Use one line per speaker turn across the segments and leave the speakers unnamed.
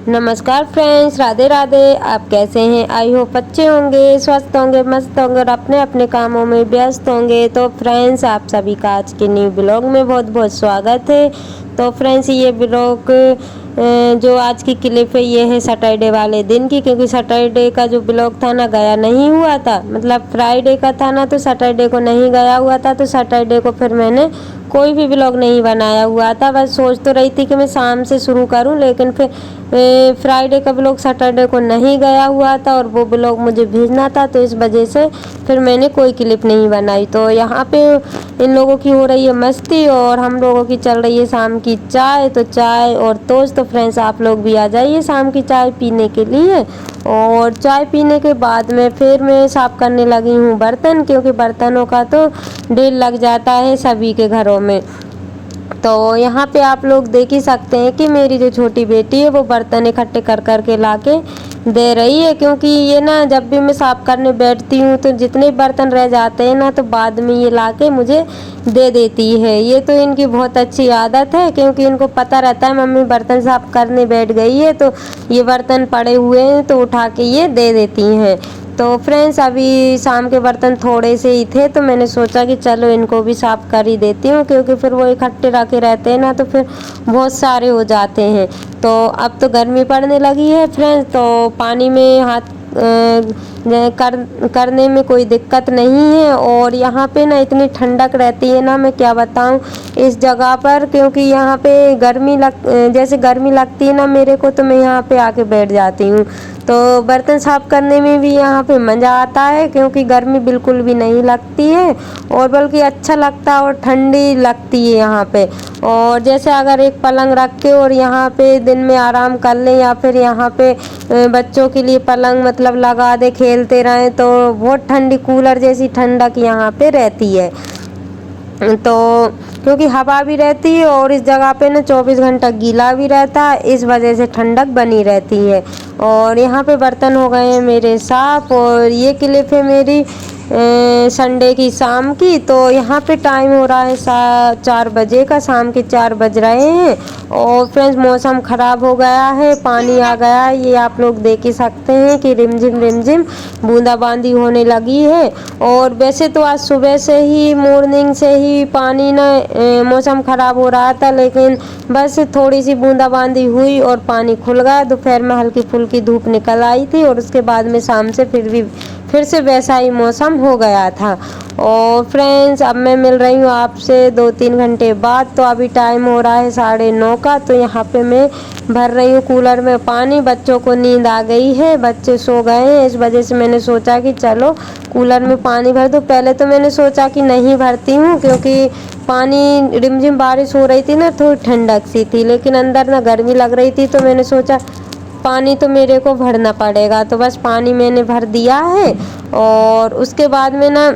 नमस्कार फ्रेंड्स, राधे राधे। आप कैसे हैं? आई होप अच्छे होंगे, स्वस्थ होंगे, मस्त होंगे और अपने अपने कामों में व्यस्त होंगे। तो फ्रेंड्स, आप सभी का आज के न्यू ब्लॉग में बहुत बहुत स्वागत है। तो फ्रेंड्स, ये ब्लॉग जो आज की क्लिप है ये है सैटरडे वाले दिन की, क्योंकि सैटरडे का जो ब्लॉग था ना गया नहीं हुआ था। मतलब फ्राइडे का था ना, तो सैटरडे को नहीं गया हुआ था, तो सैटरडे को फिर मैंने कोई भी ब्लॉग नहीं बनाया हुआ था। बस सोच तो रही थी कि मैं शाम से शुरू करूं, लेकिन फिर फ्राइडे का ब्लॉग सैटरडे को नहीं गया हुआ था और वो ब्लॉग मुझे भेजना था, तो इस वजह से फिर मैंने कोई क्लिप नहीं बनाई। तो यहाँ पे इन लोगों की हो रही है मस्ती और हम लोगों की चल रही है शाम की चाय। तो चाय और टोस्ट। तो फ्रेंड्स, आप लोग भी आ जाइए शाम की चाय पीने के लिए। और चाय पीने के बाद में फिर मैं साफ़ करने लगी हूँ बर्तन, क्योंकि बर्तनों का तो ढेर लग जाता है सभी के घरों में। तो यहाँ पे आप लोग देख ही सकते हैं कि मेरी जो छोटी बेटी है वो बर्तन इकट्ठे कर कर के ला के दे रही है, क्योंकि ये ना जब भी मैं साफ़ करने बैठती हूँ तो जितने बर्तन रह जाते हैं ना, तो बाद में ये ला के मुझे दे देती है। ये तो इनकी बहुत अच्छी आदत है, क्योंकि इनको पता रहता है मम्मी बर्तन साफ़ करने बैठ गई है तो ये बर्तन पड़े हुए हैं तो उठा के ये दे देती हैं। तो फ्रेंड्स, अभी शाम के बर्तन थोड़े से ही थे, तो मैंने सोचा कि चलो इनको भी साफ़ कर ही देती हूँ, क्योंकि फिर वो इकट्ठे रखे रहते हैं ना तो फिर बहुत सारे हो जाते हैं। तो अब तो गर्मी पड़ने लगी है फ्रेंड्स, तो पानी में हाथ करने में कोई दिक्कत नहीं है। और यहाँ पे ना इतनी ठंडक रहती है ना, मैं क्या बताऊँ इस जगह पर, क्योंकि यहाँ पे जैसे गर्मी लगती है ना मेरे को, तो मैं यहाँ पे आके बैठ जाती हूँ। तो बर्तन साफ़ करने में भी यहाँ पे मज़ा आता है, क्योंकि गर्मी बिल्कुल भी नहीं लगती है और बल्कि अच्छा लगता है और ठंडी लगती है यहाँ पे। और जैसे अगर एक पलंग रख के और यहाँ पे दिन में आराम कर लें, या फिर यहाँ पे बच्चों के लिए पलंग मतलब लगा दे खेलते रहें, तो बहुत ठंडी कूलर जैसी ठंडक यहाँ पे रहती है। तो क्योंकि हवा भी रहती है और इस जगह पे ना 24 घंटा गीला भी रहता है, इस वजह से ठंडक बनी रहती है। और यहाँ पे बर्तन हो गए हैं मेरे साफ। और ये क्लिप है मेरी संडे की शाम की। तो यहाँ पे टाइम हो रहा है 4 बजे का, शाम के 4 बज रहे हैं। और फ्रेंड्स, मौसम ख़राब हो गया है, पानी आ गया है, ये आप लोग देख ही सकते हैं कि रिमझिम बूंदाबांदी होने लगी है। और वैसे तो आज सुबह से ही मॉर्निंग से ही पानी ना मौसम ख़राब हो रहा था, लेकिन बस थोड़ी सी बूंदाबांदी हुई और पानी खुल गया। दोपहर में हल्की फुल्की धूप निकल आई थी और उसके बाद में शाम से फिर से वैसा ही मौसम हो गया था। और फ्रेंड्स, अब मैं मिल रही हूँ आपसे 2-3 घंटे बाद। तो अभी टाइम हो रहा है 9:30 का। तो यहाँ पे मैं भर रही हूँ कूलर में पानी। बच्चों को नींद आ गई है, बच्चे सो गए हैं, इस वजह से मैंने सोचा कि चलो कूलर में पानी भर दूँ। पहले तो मैंने सोचा कि नहीं भरती हूँ, क्योंकि पानी रिमझिम बारिश हो रही थी ना, थोड़ी ठंडक सी थी, लेकिन अंदर ना गर्मी लग रही थी, तो मैंने सोचा पानी तो मेरे को भरना पड़ेगा। तो बस पानी मैंने भर दिया है। और उसके बाद में ना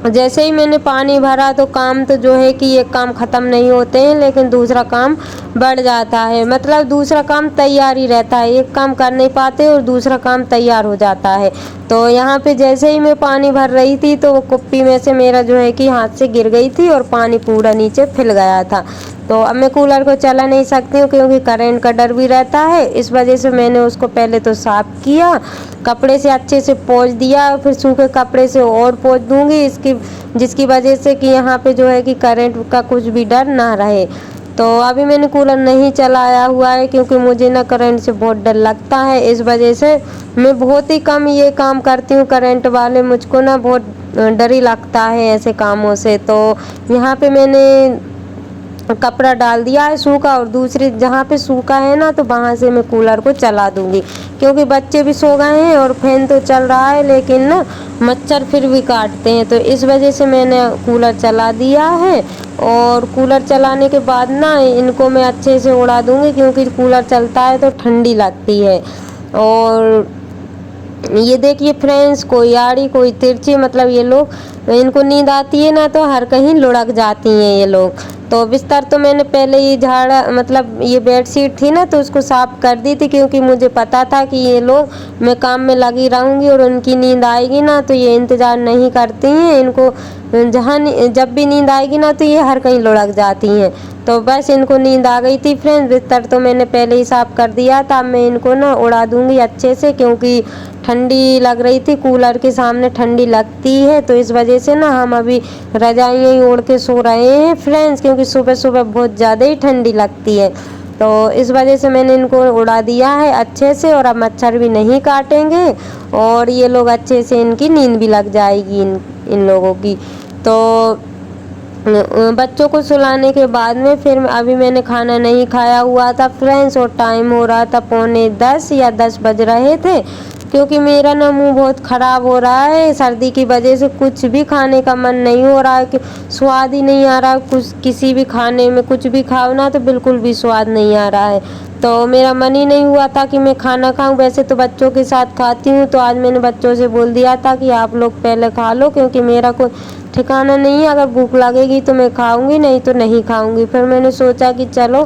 जैसे ही मैंने पानी भरा, तो काम तो जो है कि एक काम ख़त्म नहीं होते हैं, लेकिन दूसरा काम बढ़ जाता है। मतलब दूसरा काम तैयार ही रहता है, एक काम कर नहीं पाते और दूसरा काम तैयार हो जाता है। तो यहाँ पे जैसे ही मैं पानी भर रही थी, तो वो कुप्पी में से मेरा जो है कि हाथ से गिर गई थी और पानी पूरा नीचे फैल गया था। तो अब मैं कूलर को चला नहीं सकती हूँ, क्योंकि करंट का डर भी रहता है। इस वजह से मैंने उसको पहले तो साफ़ किया, कपड़े से अच्छे से पोंछ दिया, फिर सूखे कपड़े से और पोंछ दूँगी जिसकी वजह से कि यहाँ पे जो है कि करंट का कुछ भी डर ना रहे। तो अभी मैंने कूलर नहीं चलाया हुआ है, क्योंकि मुझे ना करंट से बहुत डर लगता है। इस वजह से मैं बहुत ही कम ये काम करती हूँ करंट वाले, मुझको ना बहुत डर ही लगता है ऐसे कामों से। तो यहाँ पे मैंने कपड़ा डाल दिया है सूखा, और दूसरी जहाँ पे सूखा है ना, तो वहाँ से मैं कूलर को चला दूँगी, क्योंकि बच्चे भी सो गए हैं और फैन तो चल रहा है, लेकिन ना मच्छर फिर भी काटते हैं। तो इस वजह से मैंने कूलर चला दिया है। और कूलर चलाने के बाद ना इनको मैं अच्छे से उड़ा दूँगी, क्योंकि कूलर चलता है तो ठंडी लगती है। और ये देखिए फ्रेंड्स, कोई आड़ी कोई तिरछी, मतलब ये लोग, इनको नींद आती है ना तो हर कहीं लुढ़क जाती हैं ये लोग। तो बिस्तर तो मैंने पहले ही झाड़ा, मतलब ये बेडशीट थी ना तो उसको साफ़ कर दी थी, क्योंकि मुझे पता था कि ये लोग, मैं काम में लगी रहूँगी और उनकी नींद आएगी ना तो ये इंतज़ार नहीं करती हैं। इनको जहाँ जब भी नींद आएगी ना तो ये हर कहीं लुढ़क जाती हैं। तो बस इनको नींद आ गई थी फ्रेंड्स। बिस्तर तो मैंने पहले ही साफ़ कर दिया था। मैं इनको ना उड़ा दूँगी अच्छे से, क्योंकि ठंडी लग रही थी, कूलर के सामने ठंडी लगती है, तो इस वजह से ना हम अभी रजाइयाँ ही ओढ़ के सो रहे हैं फ्रेंड्स, क्योंकि सुबह सुबह बहुत ज़्यादा ही ठंडी लगती है। तो इस वजह से मैंने इनको उड़ा दिया है अच्छे से, और अब मच्छर भी नहीं काटेंगे और ये लोग अच्छे से, इनकी नींद भी लग जाएगी इन लोगों की। तो बच्चों को सुलाने के बाद में फिर अभी मैंने खाना नहीं खाया हुआ था फ्रेंड्स, और टाइम हो रहा था 9:45 या 10 बज रहे थे, क्योंकि मेरा ना मुंह बहुत ख़राब हो रहा है सर्दी की वजह से। कुछ भी खाने का मन नहीं हो रहा है, कि स्वाद ही नहीं आ रहा कुछ, किसी भी खाने में कुछ भी खाओ ना तो बिल्कुल भी स्वाद नहीं आ रहा है। तो मेरा मन ही नहीं हुआ था कि मैं खाना खाऊं। वैसे तो बच्चों के साथ खाती हूँ, तो आज मैंने बच्चों से बोल दिया था कि आप लोग पहले खा लो, क्योंकि मेरा कोई ठिकाना नहीं है। अगर भूख लगेगी तो मैं खाऊंगी, नहीं तो नहीं खाऊंगी। फिर मैंने सोचा कि चलो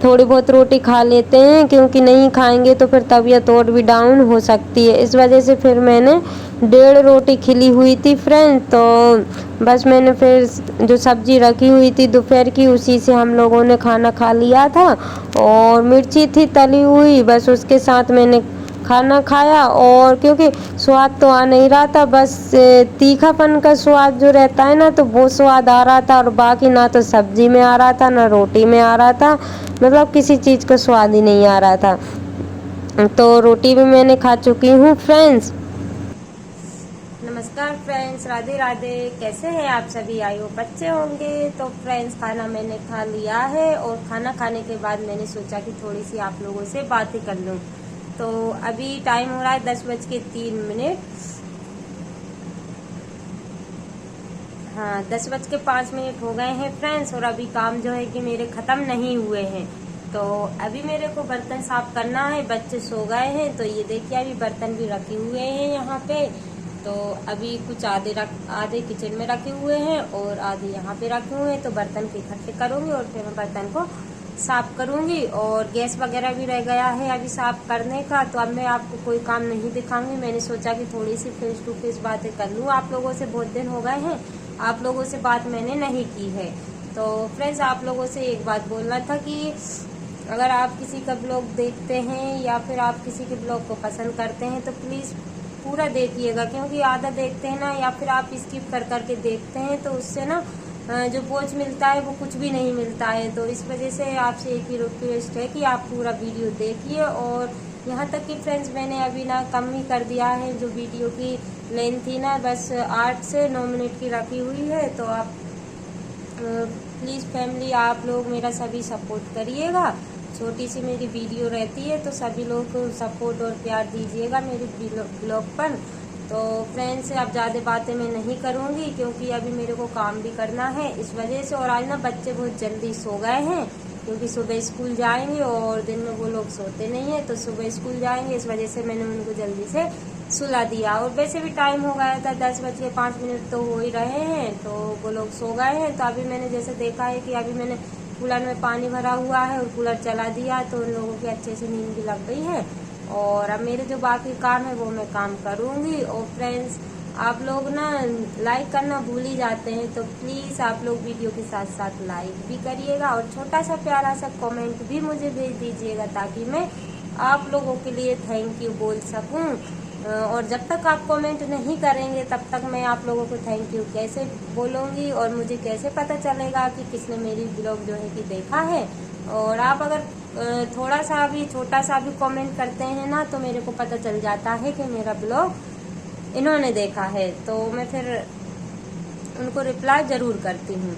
थोड़ी बहुत रोटी खा लेते हैं, क्योंकि नहीं खाएंगे तो फिर तबीयत और भी डाउन हो सकती है। इस वजह से फिर मैंने 1.5 रोटी खिली हुई थी फ्रेंड। तो बस मैंने फिर जो सब्जी रखी हुई थी दोपहर की, उसी से हम लोगों ने खाना खा लिया था, और मिर्ची थी तली हुई, बस उसके साथ मैंने खाना खाया। और क्योंकि स्वाद तो आ नहीं रहा था, बस तीखापन का स्वाद जो रहता है ना, तो वो स्वाद आ रहा था, और बाकी ना तो सब्जी में आ रहा था ना रोटी में आ रहा था, मतलब किसी चीज़ का स्वाद ही नहीं आ रहा था। तो रोटी भी मैंने खा चुकी हूँ फ्रेंड्स। नमस्कार फ्रेंड्स, राधे राधे। कैसे हैं आप सभी? आई होप अच्छे होंगे। तो फ्रेंड्स, खाना मैंने खा लिया है, और खाना खाने के बाद मैंने सोचा कि थोड़ी सी आप लोगों से बातें कर लूं। तो अभी टाइम हो रहा है 10:03। हाँ, 10:05 हो गए हैं फ्रेंड्स, और अभी काम जो है कि मेरे ख़त्म नहीं हुए हैं। तो अभी मेरे को बर्तन साफ करना है। बच्चे सो गए हैं, तो ये देखिए अभी बर्तन भी रखे हुए हैं यहाँ पे। तो अभी कुछ आधे किचन में रखे हुए हैं, और आधे यहाँ पे रखे हुए हैं। तो बर्तन को इकट्ठे करूँगी, और फिर मैं बर्तन को साफ करूँगी। और गैस वगैरह भी रह गया है अभी साफ करने का। तो अब मैं आपको कोई काम नहीं दिखाऊंगी। मैंने सोचा कि थोड़ी सी फेस टू फेस बातें कर लूँ आप लोगों से। बहुत दिन हो गए हैं, आप लोगों से बात मैंने नहीं की है। तो फ्रेंड्स, आप लोगों से एक बात बोलना था कि अगर आप किसी का ब्लॉग देखते हैं, या फिर आप किसी के ब्लॉग को पसंद करते हैं, तो प्लीज़ पूरा देखिएगा। क्योंकि आधा देखते हैं ना, या फिर आप स्किप कर करके देखते हैं, तो उससे ना जो बोझ मिलता है वो कुछ भी नहीं मिलता है। तो इस वजह से आपसे एक ही रिक्वेस्ट है कि आप पूरा वीडियो देखिए। और यहाँ तक कि फ्रेंड्स, मैंने अभी ना कम ही कर दिया है, जो वीडियो की लेंथ थी ना, बस 8 से 9 मिनट की रखी हुई है। तो आप प्लीज़ फैमिली, आप लोग मेरा सभी सपोर्ट करिएगा। छोटी सी मेरी वीडियो रहती है, तो सभी लोग सपोर्ट और प्यार दीजिएगा मेरे ब्लॉग पर। तो फ्रेंड्स, अब ज़्यादा बातें मैं नहीं करूँगी, क्योंकि अभी मेरे को काम भी करना है इस वजह से। और आज ना बच्चे बहुत जल्दी सो गए हैं, क्योंकि सुबह स्कूल जाएंगे, और दिन में वो लोग सोते नहीं हैं। तो सुबह स्कूल जाएंगे, इस वजह से मैंने उनको जल्दी से सुला दिया। और वैसे भी टाइम हो गया था, 10:05 तो हो ही रहे हैं। तो वो लोग सो गए हैं। तो अभी मैंने जैसे देखा है कि अभी मैंने कूलर में पानी भरा हुआ है, और कूलर चला दिया, तो उन लोगों की अच्छे से नींद भी लग गई है। और अब मेरे जो बाकी काम है वो मैं काम करूँगी। और फ्रेंड्स, आप लोग ना लाइक करना भूल ही जाते हैं, तो प्लीज़ आप लोग वीडियो के साथ साथ लाइक भी करिएगा, और छोटा सा प्यारा सा कमेंट भी मुझे भेज दीजिएगा, ताकि मैं आप लोगों के लिए थैंक यू बोल सकूं। और जब तक आप कमेंट नहीं करेंगे, तब तक मैं आप लोगों को थैंक यू कैसे बोलूँगी, और मुझे कैसे पता चलेगा कि किसने मेरी ब्लॉग जो है कि देखा है। और आप अगर थोड़ा सा भी, छोटा सा भी कमेंट करते हैं ना, तो मेरे को पता चल जाता है कि मेरा ब्लॉग इन्होंने देखा है। तो मैं फिर उनको रिप्लाई ज़रूर करती हूँ।